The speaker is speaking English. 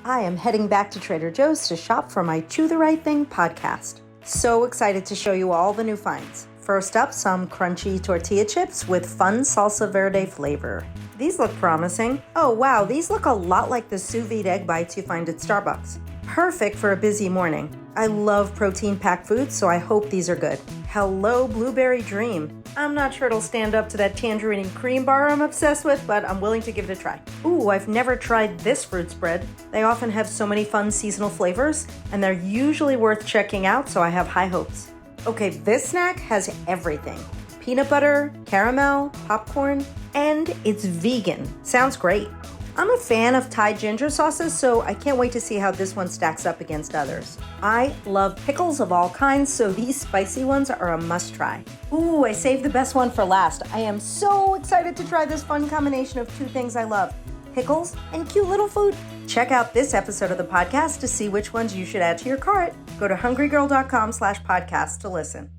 I am heading back to Trader Joe's to shop for my Chew the Right Thing podcast. So excited to show you all the new finds. First up, some crunchy tortilla chips with fun salsa verde flavor. These look promising. Oh wow, these look a lot like the sous vide egg bites you find at Starbucks. Perfect for a busy morning. I love protein-packed foods, so I hope these are good. Hello, Blueberry Dream. I'm not sure it'll stand up to that tangerine and cream bar I'm obsessed with, but I'm willing to give it a try. Ooh, I've never tried this fruit spread. They often have so many fun seasonal flavors, and they're usually worth checking out, so I have high hopes. Okay, this snack has everything. Peanut butter, caramel, popcorn, and it's vegan. Sounds great. I'm a fan of Thai ginger sauces, so I can't wait to see how this one stacks up against others. I love pickles of all kinds, so these spicy ones are a must-try. Ooh, I saved the best one for last. I am so excited to try this fun combination of two things I love, pickles and cute little food. Check out this episode of the podcast to see which ones you should add to your cart. Go to hungrygirl.com/podcast to listen.